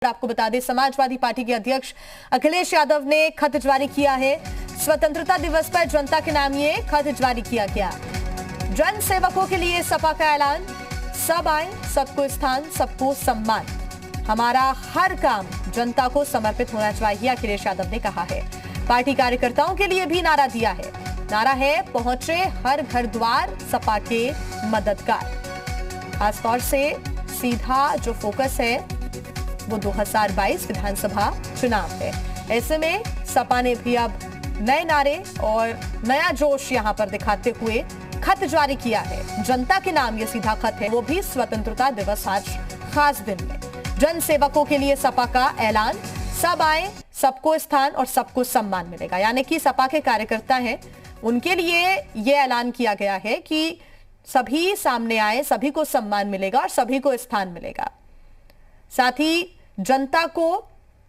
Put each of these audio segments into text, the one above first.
आपको बता दें, समाजवादी पार्टी के अध्यक्ष अखिलेश यादव ने खत जारी किया है। स्वतंत्रता दिवस पर जनता के नाम ये खत जारी किया गया। जन सेवकों के लिए सपा का ऐलान, सब आए, सबको स्थान, सबको सम्मान। हमारा हर काम जनता को समर्पित होना चाहिए, अखिलेश यादव ने कहा है। पार्टी कार्यकर्ताओं के लिए भी नारा दिया है। नारा है, पहुंचे हर घर द्वार, सपा के मददगार। खासतौर से सीधा जो फोकस है वो 2022 विधानसभा चुनाव है। ऐसे में सपा ने भी अब नए नारे और नया जोश यहां पर दिखाते हुए खत जारी किया है। जनता के नाम ये सीधा खत है, वो भी स्वतंत्रता दिवस आज खास दिन में। जन सेवकों के लिए सपा का ऐलान, सब आए, सबको स्थान और सबको सम्मान मिलेगा। यानी कि सपा के कार्यकर्ता हैं, उनके लिए यह ऐलान किया गया है कि सभी सामने आए, सभी को सम्मान मिलेगा और सभी को स्थान मिलेगा। साथ ही जनता को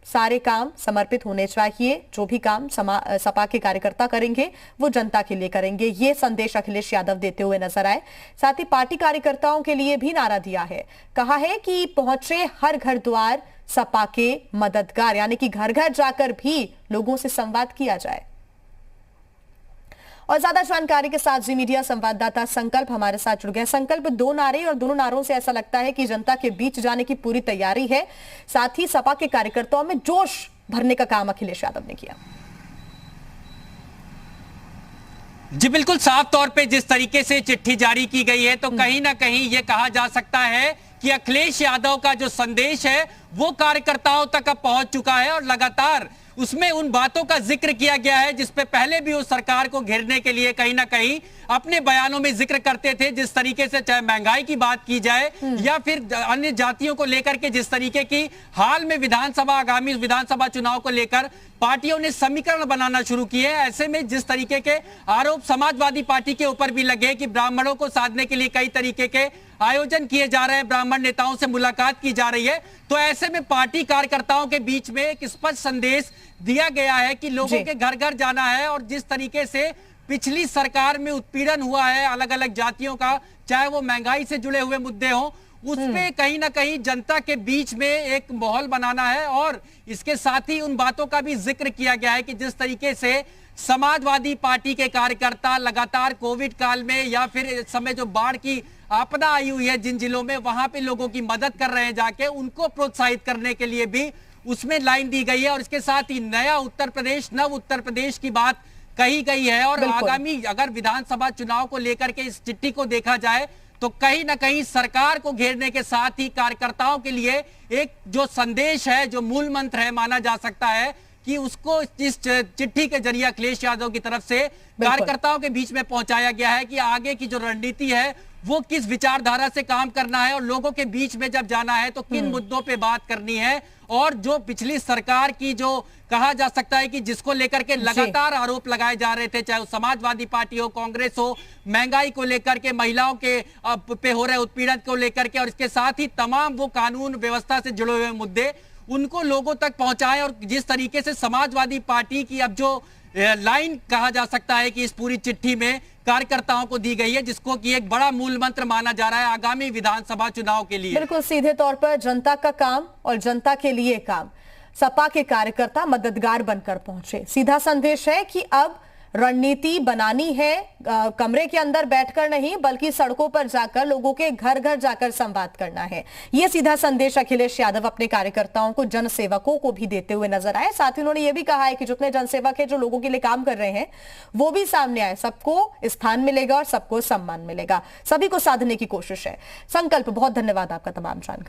सारे काम समर्पित होने चाहिए। जो भी काम सपा के कार्यकर्ता करेंगे वो जनता के लिए करेंगे, ये संदेश अखिलेश यादव देते हुए नजर आए। साथ ही पार्टी कार्यकर्ताओं के लिए भी नारा दिया है। कहा है कि पहुंचे हर घर द्वार, सपा के मददगार। यानी कि घर घर जाकर भी लोगों से संवाद किया जाए। और ज्यादा जानकारी के साथ जी मीडिया संवाददाता संकल्प हमारे साथ जुड़ गए। संकल्प, दो नारे और दोनों नारों से ऐसा लगता है कि जनता के बीच जाने की पूरी तैयारी है। साथ ही सपा के कार्यकर्ताओं में जोश भरने का काम अखिलेश यादव ने किया। जी बिल्कुल, साफ तौर पे जिस तरीके से चिट्ठी जारी की गई है तो कहीं ना कहीं ये कहा जा सकता है कि अखिलेश यादव का जो संदेश है वो कार्यकर्ताओं तक अब पहुंच चुका है और लगातार उसमें उन बातों का जिक्र किया गया है जिस पे पहले भी उस सरकार को घेरने के लिए कहीं ना कहीं अपने बयानों में जिक्र करते थे। जिस तरीके से चाहे महंगाई की बात की जाए या फिर अन्य जातियों को लेकर के जिस तरीके की हाल में आगामी विधानसभा चुनाव को लेकर पार्टियों ने समीकरण बनाना शुरू किए, ऐसे में जिस तरीके के आरोप समाजवादी पार्टी के ऊपर भी लगे कि ब्राह्मणों को साधने के लिए कई तरीके के आयोजन किए जा रहे हैं, ब्राह्मण नेताओं से मुलाकात की जा रही है, तो ऐसे में पार्टी कार्यकर्ताओं के बीच में एक स्पष्ट संदेश दिया गया है कि लोगों के घर घर जाना है। और जिस तरीके से पिछली सरकार में उत्पीड़न हुआ है अलग अलग जातियों का, चाहे वो महंगाई से जुड़े हुए मुद्दे हों, उसमें कहीं ना कहीं जनता के बीच में एक माहौल बनाना है। और इसके साथ ही उन बातों का भी जिक्र किया गया है कि जिस तरीके से समाजवादी पार्टी के कार्यकर्ता लगातार कोविड काल में या फिर इस समय जो बाढ़ की आपदा आई हुई है जिन जिलों में, वहां पे लोगों की मदद कर रहे हैं, जाके उनको प्रोत्साहित करने के लिए भी उसमें लाइन दी गई है। और इसके साथ ही नया उत्तर प्रदेश, नव उत्तर प्रदेश की बात कही गई है। और आगामी अगर विधानसभा चुनाव को लेकर के इस चिट्ठी को देखा जाए तो कहीं ना कहीं सरकार को घेरने के साथ ही कार्यकर्ताओं के लिए एक जो संदेश है, जो मूल मंत्र है, माना जा सकता है कि उसको इस चिट्ठी के जरिए अखिलेश यादव की तरफ से कार्यकर्ताओं के बीच में पहुंचाया गया है कि आगे की जो रणनीति है वो किस विचारधारा से काम करना है और लोगों के बीच में जब जाना है तो किन मुद्दों पे बात करनी है। और जो पिछली सरकार की जो कहा जा सकता है कि जिसको लेकर के लगातार आरोप लगाए जा रहे थे, चाहे वो समाजवादी पार्टी हो, कांग्रेस हो, महंगाई को लेकर के, महिलाओं के पे हो रहे उत्पीड़न को लेकर के, और इसके साथ ही तमाम वो कानून व्यवस्था से जुड़े हुए मुद्दे उनको लोगों तक पहुंचाएं। और जिस तरीके से समाजवादी पार्टी की अब जो लाइन कहा जा सकता है कि इस पूरी चिट्ठी में कार्यकर्ताओं को दी गई है, जिसको कि एक बड़ा मूल मंत्र माना जा रहा है आगामी विधानसभा चुनाव के लिए। बिल्कुल सीधे तौर पर जनता का काम और जनता के लिए काम, सपा के कार्यकर्ता मददगार बनकर पहुंचे। सीधा संदेश है कि अब रणनीति बनानी है, कमरे के अंदर बैठकर नहीं बल्कि सड़कों पर जाकर, लोगों के घर घर जाकर संवाद करना है। यह सीधा संदेश अखिलेश यादव अपने कार्यकर्ताओं को, जन सेवकों को भी देते हुए नजर आए। साथ ही उन्होंने यह भी कहा है कि जितने जनसेवक है जो लोगों के लिए काम कर रहे हैं वो भी सामने आए, सबको स्थान मिलेगा और सबको सम्मान मिलेगा, सभी को साधने की कोशिश है। संकल्प, बहुत धन्यवाद आपका तमाम जानकारी।